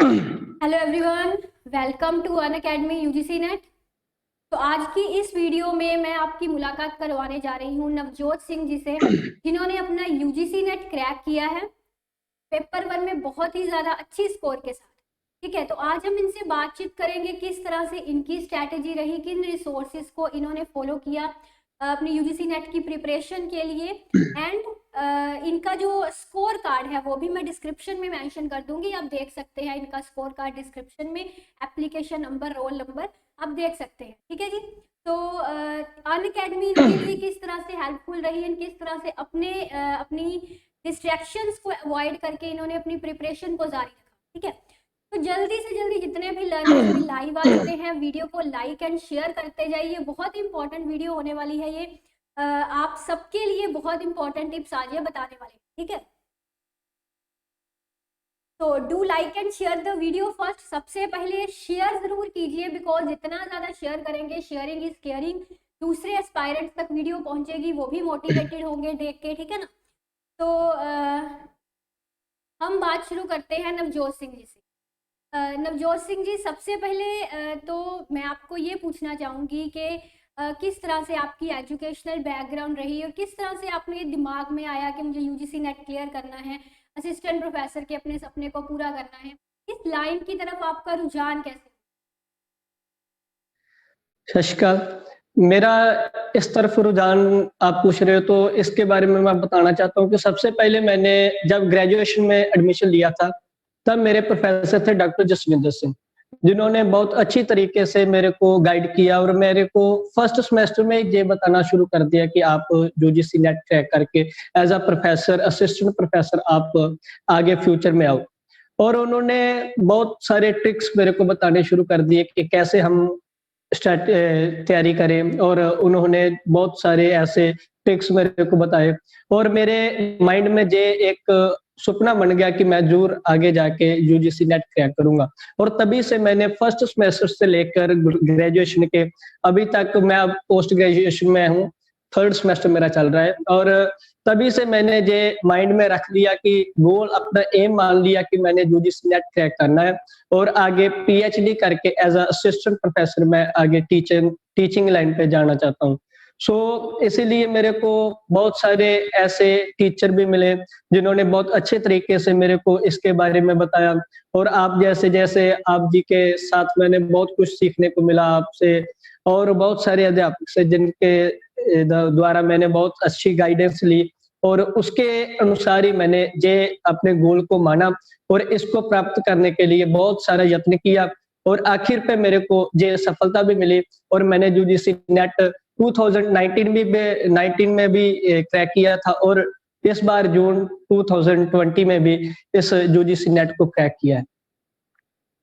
Hello everyone, welcome to Unacademy UGC NET. तो आज की इस वीडियो में मैं आपकी मुलाकात करवाने जा रही हूँ नवजोत सिंह जी से, जिन्होंने अपना यूजीसी नेट क्रैक किया है पेपर 1 में बहुत ही ज़्यादा अच्छी स्कोर के साथ। ठीक है, तो आज हम इनसे बातचीत करेंगे किस तरह से इनकी स्ट्रैटेजी रही, किन रिसोर्सेज को इन्होंने फॉलो किया अपनी यूजीसी नेट की प्रिपरेशन के लिए। एंड इनका जो स्कोर कार्ड है वो भी मैं डिस्क्रिप्शन में मेंशन कर दूंगी, आप देख सकते हैं इनका स्कोर कार्ड डिस्क्रिप्शन में, एप्लीकेशन नंबर, रोल नंबर आप देख सकते हैं। ठीक है जी, तो अनअकैडमी इनके लिए किस तरह से हेल्पफुल रही है, किस तरह से अपनी डिस्ट्रैक्शंस को अवॉइड करके इन्होंने अपनी प्रिपरेशन को जारी रखा। ठीक है, तो जल्दी से जल्दी जितने भी लर्नर्स भी लाइव आ चुके हैं, वीडियो को लाइक एंड शेयर करते जाइए। बहुत इंपॉर्टेंट वीडियो होने वाली है ये, आप सबके लिए बहुत इंपॉर्टेंट टिप्स आज ये बताने वाले। ठीक है, तो do like and share the video first. सबसे पहले शेयर जरूर कीजिए, बिकॉज जितना ज्यादा शेयर करेंगे, शेयरिंग इज केयरिंग, दूसरे एस्पायरेंट्स तक वीडियो पहुंचेगी, वो भी मोटिवेटेड होंगे देख के। ठीक है ना, तो हम बात शुरू करते हैं नवजोत सिंह जी से। नवजोत सिंह जी, सबसे पहले तो मैं आपको ये पूछना चाहूँगी कि किस तरह से आपकी एजुकेशनल बैकग्राउंड रही और किस तरह से आपने दिमाग में आया कि मुझे यूजीसी नेट क्लियर करना है, असिस्टेंट प्रोफेसर के अपने सपने को पूरा करना है। इस लाइन की तरफ आपका रुझान कैसे? शशिका, मेरा इस तरफ रुझान आप पूछ रहे हो तो इसके बारे में मैं बताना चाहता हूँ कि सबसे पहले मैंने जब ग्रेजुएशन में एडमिशन लिया था, तब मेरे प्रोफेसर थे डॉक्टर जसविंदर सिंह, जिन्होंने बहुत अच्छी तरीके से मेरे को गाइड किया और मेरे को फर्स्ट सेमेस्टर में ये बताना शुरू कर दिया कि आप यूजीसी नेट क्रैक करके as a professor, assistant professor आप आगे फ्यूचर में आओ। और उन्होंने बहुत सारे ट्रिक्स मेरे को बताने शुरू कर दिए कि कैसे हम तैयारी करें, और उन्होंने बहुत सारे ऐसे ट्रिक्स मेरे को बताए और मेरे माइंड में ये एक सपना बन गया कि मैं जरूर आगे जाके यूजीसी नेट क्रैक करूंगा। और तभी से मैंने फर्स्ट सेमेस्टर से लेकर ग्रेजुएशन के अभी तक, मैं अब पोस्ट ग्रेजुएशन में हूँ, थर्ड सेमेस्टर मेरा चल रहा है, और तभी से मैंने ये माइंड में रख लिया कि गोल, अपना एम मान लिया कि मैंने यूजीसी नेट क्रैक करना है और आगे पीएचडी करके एज अ असिस्टेंट प्रोफेसर मैं आगे टीचिंग लाइन पे जाना चाहता हूँ। इसीलिए मेरे को बहुत सारे ऐसे टीचर भी मिले जिन्होंने बहुत अच्छे तरीके से मेरे को इसके बारे में बताया, और आप जैसे जैसे आप जी के साथ मैंने बहुत कुछ सीखने को मिला आपसे, और बहुत सारे अध्यापक से जिनके द्वारा मैंने बहुत अच्छी गाइडेंस ली, और उसके अनुसार ही मैंने ये अपने गोल को माना और इसको प्राप्त करने के लिए बहुत सारा यत्न किया, और आखिर पे मेरे को ये सफलता भी मिली। और मैंने यूजीसी नेट 2019 में भी क्रैक किया था, और इस बार जून 2020 में भी इस यूजीसी नेट को क्रैक किया है।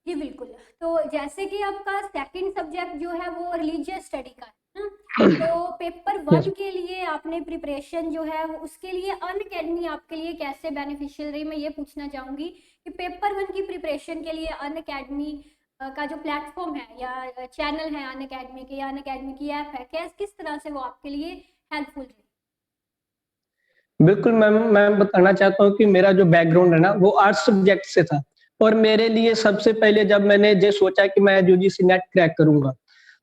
जी बिल्कुल, तो जैसे कि आपका सेकंड सब्जेक्ट जो है वो रिलीजियस स्टडी का है ना, तो पेपर 1 के लिए आपने प्रिपरेशन जो है उसके लिए अनअकैडमी आपके लिए कैसे बेनिफिशियल रही, मैं ये पूछना चाहूँगी कि पेपर 1 की प्रिपरेशन के लिए अनअकैडमी का जो प्लेटफॉर्म है या चैनल है अनअकैडमी के, या अनअकैडमी की ऐप है, किस तरह से वो आपके लिए हेल्पफुल रही? बिल्कुल मैम, मैं बताना चाहता हूँ कि मेरा जो बैकग्राउंड है ना, वो आर्ट्स सब्जेक्ट से था, और मेरे लिए सबसे पहले जब मैंने ये सोचा कि मैं यूजीसी नेट क्रैक करूंगा,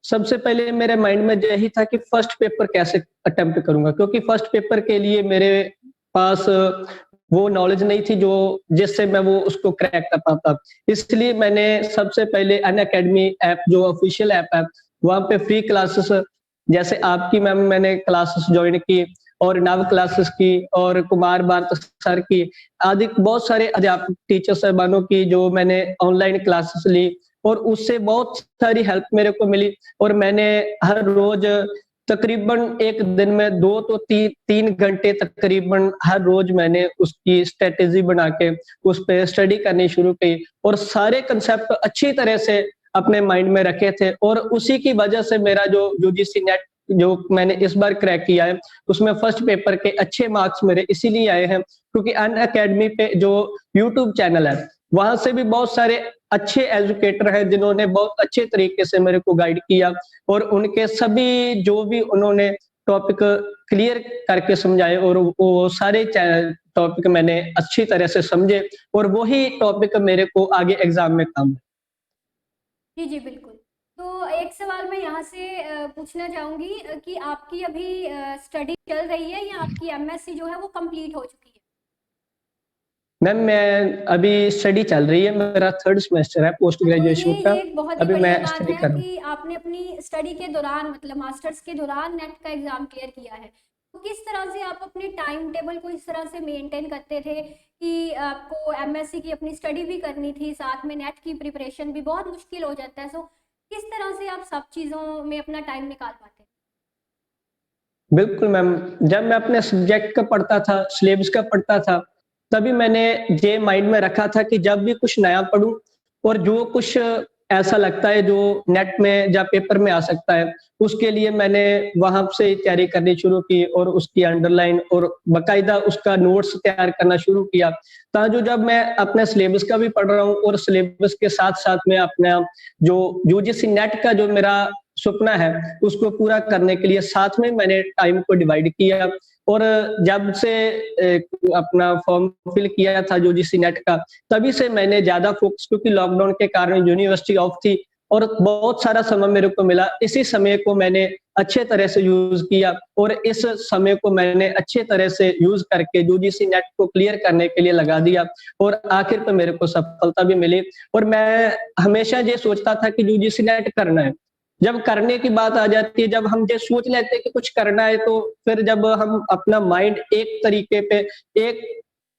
सबसे पहले मेरे माइंड में यही था कि फर्स्ट पेपर कैसे अटेम्प्ट करूंगा, क्योंकि फर्स्ट पेपर के लिए मेरे पास वो नॉलेज नहीं थी जो जिससे मैं वो उसको क्रैक कर पाता। इसलिए मैंने सबसे पहले अनअकैडमी ऐप, जो ऑफिशियल ऐप है, वहां पे फ्री क्लासेस, जैसे आपकी मैम, मैंने क्लासेस ज्वाइन की और नव क्लासेस की, और कुमार भारत सर की, आदि बहुत सारे अध्यापक टीचर साहबानों की जो मैंने ऑनलाइन क्लासेस ली, और उससे बहुत सारी हेल्प मेरे को मिली। और मैंने हर रोज तकरीबन एक दिन में 2 तो 3 घंटे तकरीबन हर रोज मैंने उसकी स्ट्रेटेजी बना के उस पे स्टडी करनी शुरू की, और सारे कंसेप्ट अच्छी तरह से अपने माइंड में रखे थे, और उसी की वजह से मेरा जो यूजीसी नेट जो मैंने इस बार क्रैक किया है, उसमें फर्स्ट पेपर के अच्छे मार्क्स मेरे इसीलिए आए हैं क्योंकि अनअकैडमी पे जो यूट्यूब चैनल है, वहां से भी बहुत सारे अच्छे एजुकेटर हैं जिन्होंने बहुत अच्छे तरीके से मेरे को गाइड किया, और उनके सभी जो भी उन्होंने टॉपिक क्लियर करके समझाए, और वो सारे टॉपिक मैंने अच्छी तरह से समझे और वही टॉपिक मेरे को आगे एग्जाम में काम आए। जी, जी, बिल्कुल। तो एक सवाल मैं यहाँ से पूछना चाहूँगी कि आपकी अभी स्टडी चल रही है या आपकी एमएससी जो है वो कंप्लीट हो चुकी है? मैम मैं अभी स्टडी चल रही है, मेरा 3rd सेमेस्टर है पोस्ट हाँ, तो ग्रेजुएशन का। ये एक बहुत ही अभी बढ़िया मैं बात स्टडी है कर रहा हूँ। कि आपने अपनी स्टडी के दौरान मतलब मास्टर्स के दौरान नेट का एग्ज़ाम क्लियर किया है। तो किस तरह से आप अपने टाइम टेबल को इस तरह से मेंटेन करते थे कि आपको एमएससी की अपनी स्टडी भी करनी थी, साथ में नेट की प्रिपरेशन भी बहुत मुश्किल हो जाता है। सो किस तरह से आप सब चीज़ों में अपना टाइम निकाल पाते? बिल्कुल मैम, जब मैं अपने सब्जेक्ट का पढ़ता था, सिलेबस का पढ़ता था, तभी मैंने ये माइंड में रखा था कि जब भी कुछ नया पढ़ूँ और जो कुछ ऐसा लगता है जो नेट में या पेपर में आ सकता है, उसके लिए मैंने वहाँ से तैयारी करनी शुरू की और उसकी अंडरलाइन और बाकायदा उसका नोट्स तैयार करना शुरू किया। ताकि जब मैं अपने सिलेबस का भी पढ़ रहा हूँ और सिलेबस के साथ-साथ में अपना जो यूजीसी नेट का जो मेरा सपना है, उसको पूरा करने के लिए साथ में मैंने टाइम को डिवाइड किया और जब से अपना फॉर्म फिल किया था यूजीसी नेट का, तभी से मैंने ज़्यादा फोकस, क्योंकि लॉकडाउन के कारण यूनिवर्सिटी ऑफ थी और बहुत सारा समय मेरे को मिला। इसी समय को मैंने अच्छे तरह से यूज़ किया और इस समय को मैंने अच्छे तरह से यूज़ करके यूजीसी नेट को क्लियर करने के लिए लगा दिया और आखिर पे मेरे को सफलता भी मिली। और मैं हमेशा ये सोचता था कि यूजीसी नेट करना है। जब करने की बात आ जाती है, जब हम ये सोच लेते हैं कि कुछ करना है, तो फिर जब हम अपना माइंड एक तरीके पे एक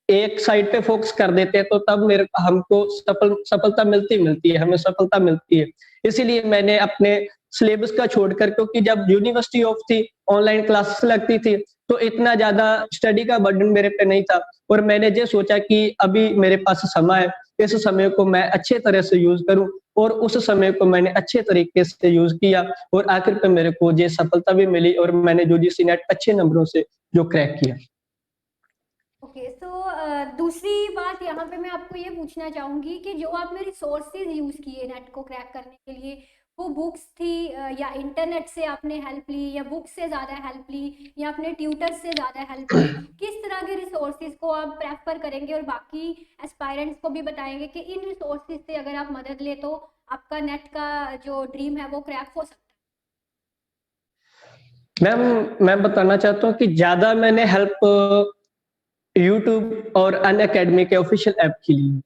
एक साइड पे फोकस कर देते हैं, तो तब मेरे हमको सफलता मिलती है, हमें सफलता मिलती है। इसीलिए मैंने अपने सिलेबस का छोड़कर, क्योंकि जब यूनिवर्सिटी ऑफ थी, ऑनलाइन क्लासेस लगती थी, तो इतना ज़्यादा स्टडी का बर्डन मेरे पे नहीं था और मैंने ये सोचा कि अभी मेरे पास समय है, इस समय को मैं अच्छे तरह से यूज़ करूँ और उस समय को मैंने अच्छे तरीके से यूज़ किया और आखिर पे मेरे को ये सफलता भी मिली और मैंने यूजीसी नेट अच्छे नंबरों से जो क्रैक किया। ओके, सो दूसरी बात यहाँ पे मैं आपको ये पूछना चाहूँगी कि जो आपने रिसोर्सेज यूज़ किए नेट को क्रैक करने के लिए, वो बुक्स थी या इंटरनेट से आपने हेल्प ली या बुक से ज़्यादा हेल्प ली या अपने ट्यूटर से ज़्यादा हेल्प ली? किस तरह के रिसोर्सेज को आप प्रेफर करेंगे और बाकी एस्पायरेंट्स को भी बताएंगे कि इन रिसोर्सेज से अगर आप मदद ले तो आपका नेट का जो ड्रीम है वो क्रैक हो सकता मैम, मैं बताना चाहता हूँ कि ज़्यादा मैंने हेल्प यूट्यूब और अनअकैडमी के ऑफिशियल ऐप की ली।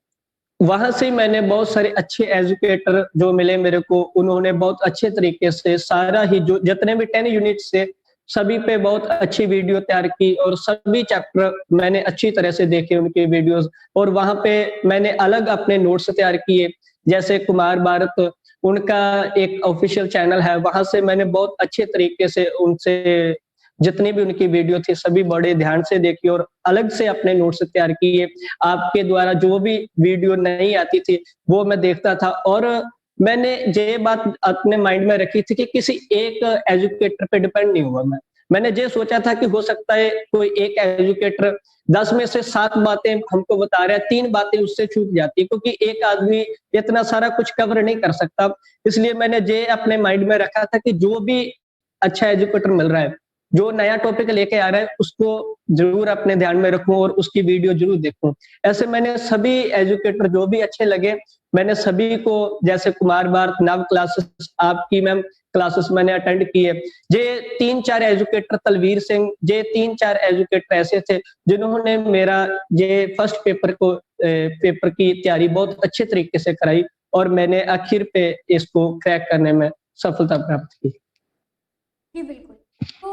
वहाँ से मैंने बहुत सारे अच्छे एजुकेटर जो मिले मेरे को, उन्होंने बहुत अच्छे तरीके से सारा ही जो जितने भी 10 यूनिट्स थे, सभी पे बहुत अच्छी वीडियो तैयार की और सभी चैप्टर मैंने अच्छी तरह से देखे उनके वीडियोस और वहाँ पे मैंने अलग अपने नोट्स तैयार किए। जैसे कुमार भारत, उनका एक ऑफिशियल चैनल है, वहाँ से मैंने बहुत अच्छे तरीके से उनसे जितनी भी उनकी वीडियो थी सभी बड़े ध्यान से देखी और अलग से अपने नोट्स तैयार किए। आपके द्वारा जो भी वीडियो नहीं आती थी, वो मैं देखता था और मैंने ये बात अपने माइंड में रखी थी कि किसी एक एजुकेटर पे डिपेंड नहीं हुआ मैं। मैंने ये सोचा था कि हो सकता है कोई एक एजुकेटर 10 में से 7 बातें हमको बता रहा है, 3 बातें उससे चूक जाती है क्योंकि एक आदमी इतना सारा कुछ कवर नहीं कर सकता। इसलिए मैंने ये अपने माइंड में रखा था कि जो भी अच्छा एजुकेटर मिल रहा है, जो नया टॉपिक लेके आ रहा है, उसको ज़रूर अपने ध्यान में रखूँ और उसकी वीडियो ज़रूर देखूँ। ऐसे मैंने सभी एजुकेटर जो भी अच्छे लगे, मैंने सभी को जैसे कुमार भारत, नव क्लासेस, आपकी मैम क्लासेस मैंने अटेंड किए। ये 3-4 एजुकेटर, तलवीर सिंह, ये 3-4 एजुकेटर ऐसे थे, जिन्होंने मेरा ये फर्स्ट पेपर की तैयारी बहुत अच्छे तरीके से कराई और मैंने आखिर पे इसको क्रैक करने में सफलता प्राप्त की। जी, बिल्कुल। तो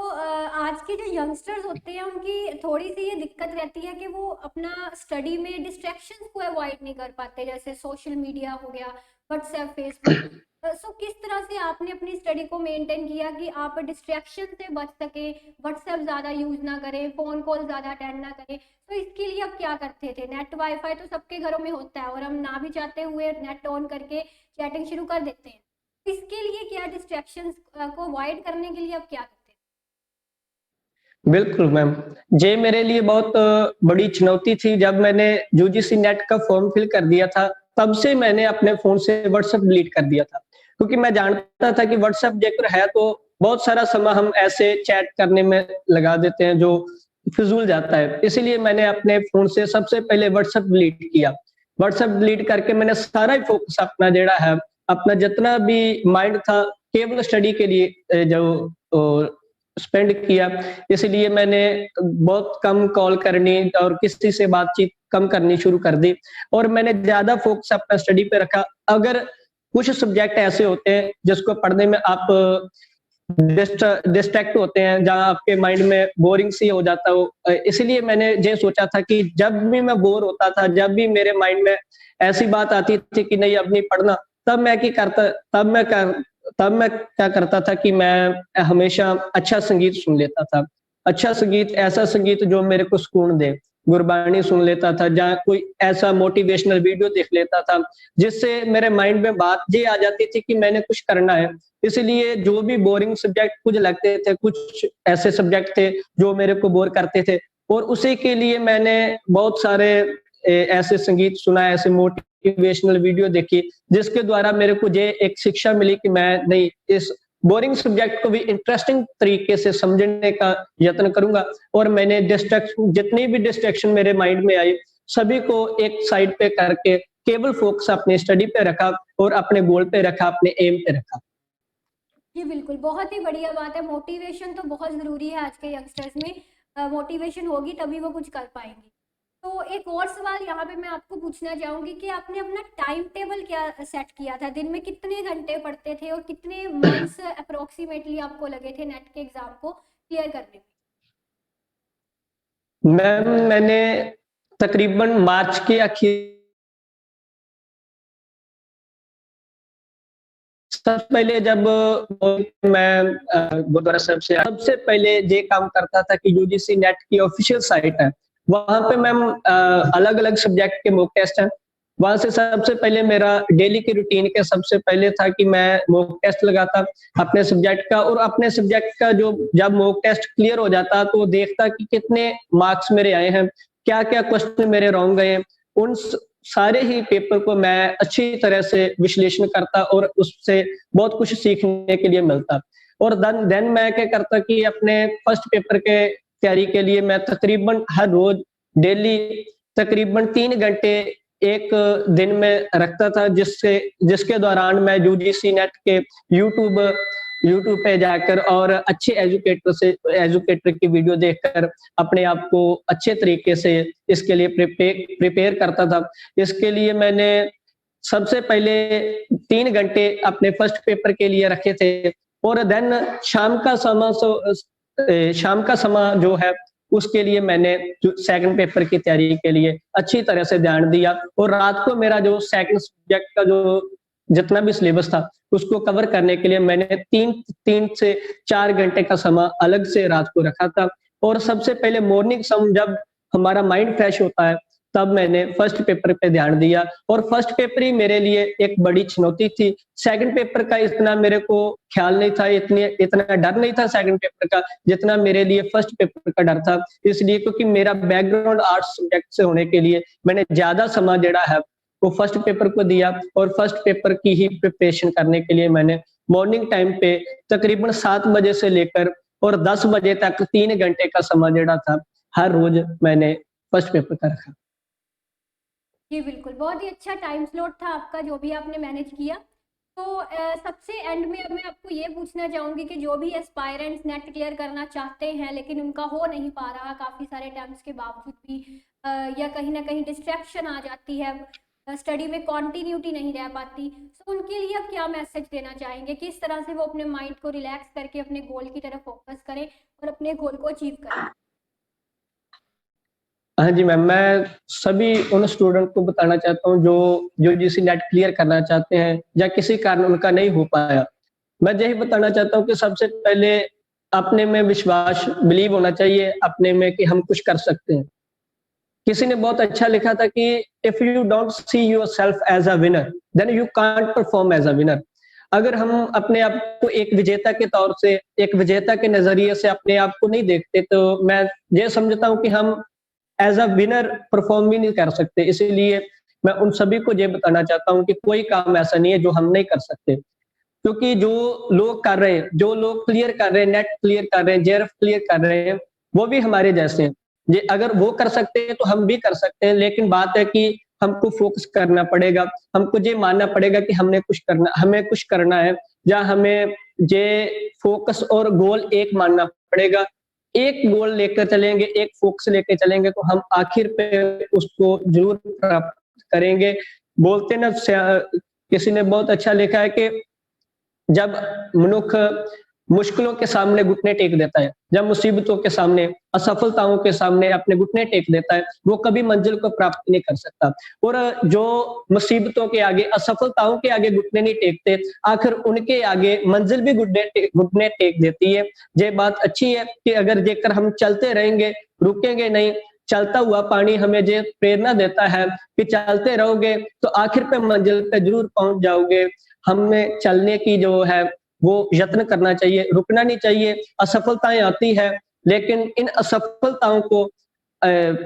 आज के जो यंगस्टर्स होते हैं उनकी थोड़ी-सी ये दिक्कत रहती है कि वो अपना स्टडी में डिस्ट्रैक्शंस को अवॉइड नहीं कर पाते, जैसे सोशल मीडिया हो गया, व्हाट्सएप, फेसबुक। सो किस तरह से आपने अपनी स्टडी को मेंटेन किया कि आप डिस्ट्रैक्शन से बच सकें, व्हाट्सएप ज़्यादा यूज़ ना करें, फ़ोन कॉल ज़्यादा अटेंड ना करें? तो इसके लिए आप क्या करते थे? नेट वाईफ़ाई तो सबके घरों में होता है और हम ना भी चाहते हुए नेट ऑन करके चैटिंग शुरू कर देते हैं। इसके लिए क्या डिस्ट्रैक्शंस को अवॉइड करने के लिए आप क्या करते हैं? बिल्कुल मैम, ये मेरे लिए बहुत बड़ी चुनौती थी जब मैंने यूजीसी नेट का फॉर्म फिल कर दिया था, तब से मैंने अपने फ़ोन से व्हाट्सएप डिलीट कर दिया था। क्योंकि मैं जानता था कि व्हाट्सएप जेकर है तो बहुत सारा समय हम ऐसे चैट करने में लगा देते हैं जो फिजूल जाता है। इसीलिए मैंने अपने फोन से सबसे पहले व्हाट्सएप डिलीट किया। व्हाट्सएप डिलीट करके मैंने सारा ही फोकस अपना जेड़ा है, अपना जितना भी माइंड था केवल स्टडी के लिए जो स्पेंड किया। इसलिए मैंने बहुत कम कॉल करनी और किसी से बातचीत कम करनी शुरू कर दी और मैंने ज्यादा फोकस अपना स्टडी पे रखा। अगर कुछ सब्जेक्ट ऐसे होते हैं जिसको पढ़ने में आप डिस्ट्रैक्ट होते हैं, जहाँ आपके माइंड में बोरिंग सी हो जाता हो, इसलिए मैंने ये सोचा था कि जब भी मैं बोर होता था, जब भी मेरे माइंड में ऐसी बात आती थी कि नहीं अब नहीं पढ़ना, तब मैं क्या करता तब मैं क्या करता था कि मैं हमेशा अच्छा संगीत सुन लेता था। अच्छा संगीत, ऐसा संगीत जो मेरे को सुकून दे। गुरबानी सुन लेता था, जहाँ कोई ऐसा मोटिवेशनल वीडियो देख लेता था, जिससे मेरे माइंड में बात ये आ जाती थी कि मैंने कुछ करना है। इसलिए जो भी बोरिंग सब्जेक्ट कुछ लगते थे, कुछ ऐसे सब्जेक्ट थे जो मेरे को बोर करते थे और उसी के लिए मैंने बहुत सारे ऐसे संगीत सुना, ऐसे मोटिवेशनल वीडियो देखी, जिसके द्वारा मेरे को ये एक शिक्षा मिली कि मैं नहीं, इस बोरिंग सब्जेक्ट को भी इंटरेस्टिंग तरीके से समझने का यत्न करूंगा। और मैंने जितनी भी डिस्ट्रैक्शन मेरे माइंड में आई, सभी को एक साइड पे करके केवल फोकस अपने स्टडी पे रखा और अपने गोल पे रखा, अपने एम पे रखा। जी बिल्कुल, बहुत ही बढ़िया बात है। मोटिवेशन तो बहुत ज़रूरी है आज के यंगस्टर्स में। मोटिवेशन होगी तभी वो कुछ कर पाएंगे। तो एक और सवाल यहाँ पे मैं आपको पूछना चाहूँगी कि आपने अपना टाइम टेबल क्या सेट किया था? दिन में कितने घंटे पढ़ते थे और कितने मंथ्स अप्रोक्सीमेटली आपको लगे थे नेट के एग्जाम को क्लियर करने में? मैम, मैंने तकरीबन मार्च के आखिर सबसे पहले जब मैं गुरुद्वारा साहब से सबसे पहले ये काम करता था कि यूजीसी नेट की ऑफिशियल साइट है, वहां पे मैम अलग अलग सब्जेक्ट के मॉक टेस्ट हैं। वहां से सबसे पहले मेरा डेली की रूटीन के सबसे पहले था कि मैं मॉक टेस्ट लगाता अपने सब्जेक्ट का, और अपने सब्जेक्ट का जो जब मॉक टेस्ट क्लियर हो जाता तो देखता कि कितने मार्क्स मेरे आए हैं, क्या क्या क्वेश्चन मेरे रॉन्ग गए हैं। उन सारे ही पेपर को मैं अच्छी तरह से विश्लेषण करता और उससे बहुत कुछ सीखने के लिए मिलता। और देन मैं क्या करता कि अपने फर्स्ट पेपर के तैयारी के लिए मैं तकरीबन हर रोज डेली तकरीबन 3 घंटे एक दिन में रखता था, जिसके दौरान मैं यूजीसी नेट के यूट्यूब पे जाकर और अच्छे एजुकेटर की वीडियो देखकर अपने आप को अच्छे तरीके से इसके लिए प्रिपेयर करता था। इसके लिए मैंने सबसे पहले 3 घंटे अपने फर्स्ट पेपर के लिए रखे थे और देन शाम का समय जो है उसके लिए मैंने सेकंड पेपर की तैयारी के लिए अच्छी तरह से ध्यान दिया। और रात को मेरा जो सेकंड सब्जेक्ट का जो जितना भी सिलेबस था उसको कवर करने के लिए मैंने 3 से 4 घंटे का समय अलग से रात को रखा था। और सबसे पहले मॉर्निंग समय जब हमारा माइंड फ्रेश होता है, तब मैंने फर्स्ट पेपर पे ध्यान दिया और फर्स्ट पेपर ही मेरे लिए एक बड़ी चुनौती थी। सेकंड पेपर का इतना मेरे को ख्याल नहीं था, इतना डर नहीं था सेकंड पेपर का, जितना मेरे लिए फर्स्ट पेपर का डर था। इसलिए क्योंकि मेरा बैकग्राउंड आर्ट्स सब्जेक्ट से होने के लिए मैंने ज्यादा समय जेड़ा है वो फर्स्ट पेपर को दिया और फर्स्ट पेपर की ही प्रिपरेशन करने के लिए मैंने मॉर्निंग टाइम पे तकरीबन 7 बजे से लेकर और 10 बजे तक 3 घंटे का समय जेड़ा था हर रोज मैंने फर्स्ट पेपर का रखा। जी बिल्कुल, बहुत ही अच्छा टाइम स्लॉट था आपका जो भी आपने मैनेज किया। तो सबसे एंड में अब मैं आपको ये पूछना चाहूँगी कि जो भी एस्पायरेंट्स नेट क्लियर करना चाहते हैं लेकिन उनका हो नहीं पा रहा काफ़ी सारे अटेम्प्ट्स के बावजूद भी, या कहीं ना कहीं डिस्ट्रैक्शन आ जाती है, स्टडी में कॉन्टिन्यूटी नहीं रह पाती, तो उनके लिए आप क्या मैसेज देना चाहेंगे? किस तरह से वो अपने माइंड को रिलैक्स करके अपने गोल की तरफ फोकस करें और अपने गोल को अचीव करें? हाँ जी मैम, मैं सभी उन स्टूडेंट को बताना चाहता हूँ जो यूजीसी नेट क्लियर करना चाहते हैं या किसी कारण उनका नहीं हो पाया। मैं यही बताना चाहता हूँ कि सबसे पहले अपने में विश्वास, बिलीव होना चाहिए अपने में कि हम कुछ कर सकते हैं। किसी ने बहुत अच्छा लिखा था कि if you don't see yourself as a winner then you can't perform as a winner. अगर हम अपने आप को एक विजेता के तौर से, एक विजेता के नजरिए से अपने आप को नहीं देखते, तो मैं ये समझता हूँ कि हम एज अ विनर परफॉर्म भी नहीं कर सकते। इसीलिए मैं उन सभी को ये बताना चाहता हूँ कि कोई काम ऐसा नहीं है जो हम नहीं कर सकते, क्योंकि जो लोग कर रहे हैं, जो लोग क्लियर कर रहे हैं, नेट क्लियर कर रहे हैं, जेआरएफ क्लियर कर रहे हैं, वो भी हमारे जैसे हैं। ये अगर वो कर सकते हैं तो हम भी कर सकते हैं, लेकिन बात है कि हमको फोकस करना पड़ेगा, हमको ये मानना पड़ेगा कि हमें कुछ करना है, या हमें ये फोकस और गोल एक मानना पड़ेगा। एक गोल लेकर चलेंगे, एक फोकस लेके चलेंगे तो हम आखिर पे उसको ज़रूर प्राप्त करेंगे। बोलते ना किसी ने बहुत अच्छा लिखा है कि जब मनुष्य मुश्किलों के सामने घुटने टेक देता है, जब मुसीबतों के सामने, असफलताओं के सामने अपने घुटने टेक देता है, वो कभी मंजिल को प्राप्त नहीं कर सकता। और जो मुसीबतों के आगे, असफलताओं के आगे घुटने नहीं टेकते, आखिर उनके आगे मंजिल भी घुटने टेक देती है। ये बात अच्छी है कि अगर जेकर हम चलते रहेंगे, रुकेंगे नहीं, चलता हुआ पानी हमें ये प्रेरणा देता है कि चलते रहोगे तो आखिर पे मंजिल पे ज़रूर पहुँच जाओगे। हमें चलने की जो है वो यत्न करना चाहिए, रुकना नहीं चाहिए। असफलताएँ आती हैं, लेकिन इन असफलताओं को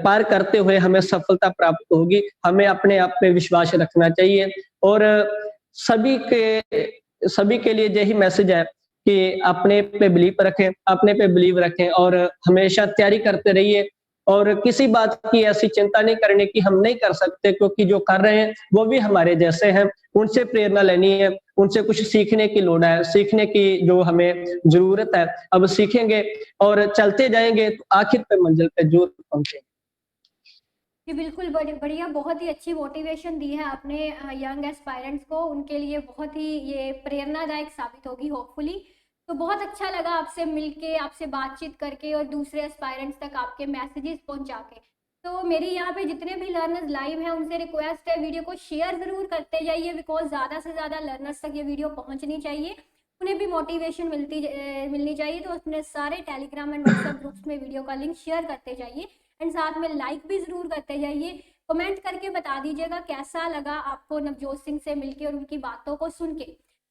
पार करते हुए हमें सफलता प्राप्त होगी। हमें अपने आप पे विश्वास रखना चाहिए और सभी के लिए यही मैसेज है कि अपने पे बिलीव रखें और हमेशा तैयारी करते रहिए और किसी बात की ऐसी चिंता नहीं करनी कि हम नहीं कर सकते, क्योंकि जो कर रहे हैं वो भी हमारे जैसे हैं। उनसे प्रेरणा लेनी है, उनसे कुछ सीखने की लोड़ है, सीखने की जो हमें ज़रूरत है। अब सीखेंगे और चलते जाएँगे तो आखिर पे मंजिल पे ज़रूर पहुँचेंगे। जी बिल्कुल, बढ़िया, बहुत ही अच्छी मोटिवेशन दी है आपने यंग एस्पायरेंट्स को, उनके लिए बहुत ही ये प्रेरणादायक साबित होगी होपफुली। तो बहुत अच्छा लगा आपसे मिलके, आपसे बातचीत करके और दूसरे एस्पायरेंट्स तक आपके मैसेजेस पहुंचा के। तो मेरी यहाँ पे जितने भी लर्नर्स लाइव हैं उनसे रिक्वेस्ट है, वीडियो को शेयर ज़रूर करते जाइए, बिकॉज ज़्यादा से ज़्यादा लर्नर्स तक ये वीडियो पहुँचनी चाहिए, उन्हें भी मोटिवेशन मिलनी चाहिए। तो अपने सारे टेलीग्राम एंड व्हाट्सएप ग्रुप्स में वीडियो का लिंक शेयर करते जाइए एंड साथ में लाइक भी ज़रूर करते जाइए। कमेंट करके बता दीजिएगा कैसा लगा आपको नवजोत सिंह से मिलके और उनकी बातों को सुन के,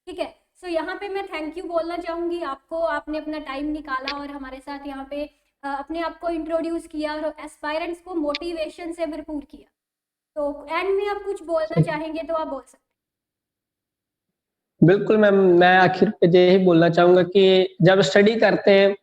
ठीक है। सो यहाँ पे मैं थैंक यू बोलना चाहूँगी आपको, आपने अपना टाइम निकाला और हमारे साथ यहाँ पे अपने आप को इंट्रोड्यूस किया और एस्पायरेंट्स को मोटिवेशन से भरपूर किया। तो एंड में आप कुछ बोलना चाहेंगे तो आप बोल सकते बिल्कुल मैम, मैं आखिर पे यही बोलना चाहूँगा कि जब स्टडी करते हैं,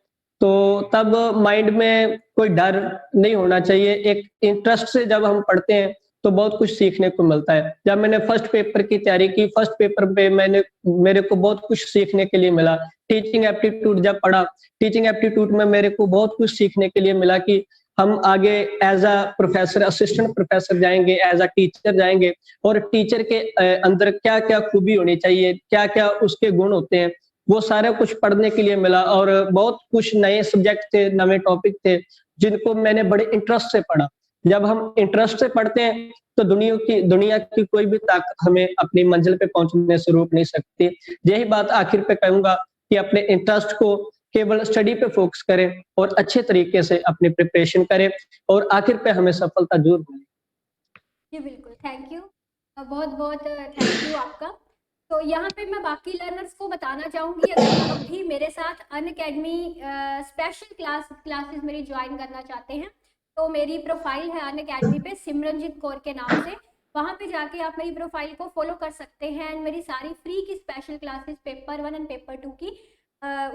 तो तब माइंड में कोई डर नहीं होना चाहिए। एक इंटरेस्ट से जब हम पढ़ते हैं, तो बहुत कुछ सीखने को मिलता है। जब मैंने फर्स्ट पेपर की तैयारी की, फर्स्ट पेपर पे मेरे को बहुत कुछ सीखने के लिए मिला। टीचिंग एप्टीट्यूड जब पढ़ा, टीचिंग एप्टीट्यूड में मेरे को बहुत कुछ सीखने के लिए मिला कि हम आगे as a professor, assistant professor जाएँगे, एज़ अ टीचर जाएँगे और टीचर के अंदर क्या-क्या खूबी होनी चाहिए, क्या-क्या उसके गुण होते हैं, वो सारा कुछ पढ़ने के लिए मिला और बहुत कुछ नए सब्जेक्ट थे, नए टॉपिक थे, जिनको मैंने बड़े इंटरेस्ट से पढ़ा। जब हम इंटरेस्ट से पढ़ते हैं, तो दुनिया की कोई भी ताकत हमें अपनी मंज़िल पे पहुँचने से रोक नहीं सकती। यही बात आखिर पे कहूँगा कि अपने इंटरेस्ट को केवल स्टडी पे फ़ोकस करें और अच्छे तरीके से अपनी प्रिपरेशन करें और आखिर पे हमें सफलता ज़रूर मिलेगी। जी बिल्कुल, थैंक यू। बहुत-बहुत थैंक यू आपका। तो यहाँ पे मैं बाकी लर्नर्स को बताना चाहूँगी, अगर आप भी मेरे साथ अनअकैडमी स्पेशल क्लासेस मेरी ज्वाइन करना चाहते हैं, तो मेरी प्रोफाइल है अनअकैडमी पे सिमरनजीत कौर के नाम से। वहाँ पे जाके आप मेरी प्रोफाइल को फॉलो कर सकते हैं एंड मेरी सारी फ्री की special classes paper 1 and paper 2 की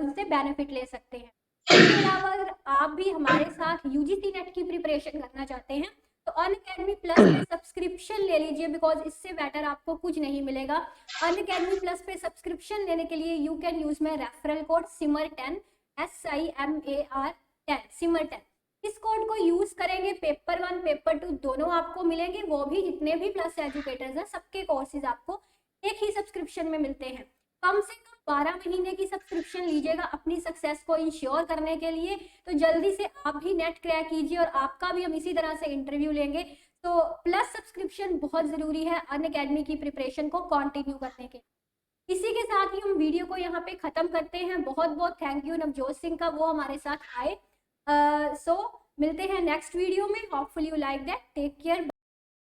उनसे बेनिफिट ले सकते हैं। इसके अलावा अगर आप भी हमारे साथ यूजीसी नेट की प्रिपरेशन करना चाहते हैं, तो अनअकैडमी प्लस पे सब्सक्रिप्शन ले लीजिए, बिकॉज इससे बेटर आपको कुछ नहीं मिलेगा। अनअकैडमी प्लस पे सब्सक्रिप्शन लेने के लिए you can use my referral code SIMMER10 SIMMAR10 SIMMER10। इस कोड को यूज करेंगे, पेपर 1 पेपर 2 दोनों आपको मिलेंगे, वो भी जितने भी प्लस एजुकेटर्स हैं सबके कोर्सेज आपको एक ही सब्सक्रिप्शन में मिलते हैं। कम से कम 12 महीने की सब्सक्रिप्शन लीजिएगा अपनी सक्सेस को इंश्योर करने के लिए। तो जल्दी से आप भी नेट क्रैक कीजिए और आपका भी हम इसी तरह से इंटरव्यू लेंगे। तो प्लस सब्सक्रिप्शन बहुत ज़रूरी है अनअकैडमी की प्रिपरेशन को कंटिन्यू करने के। इसी के साथ ही हम वीडियो को यहाँ पे ख़त्म करते हैं। बहुत बहुत थैंक यू नवजोत सिंह का, वो हमारे साथ आए। सो मिलते हैं नेक्स्ट वीडियो में। Hopefully you like that. Take care.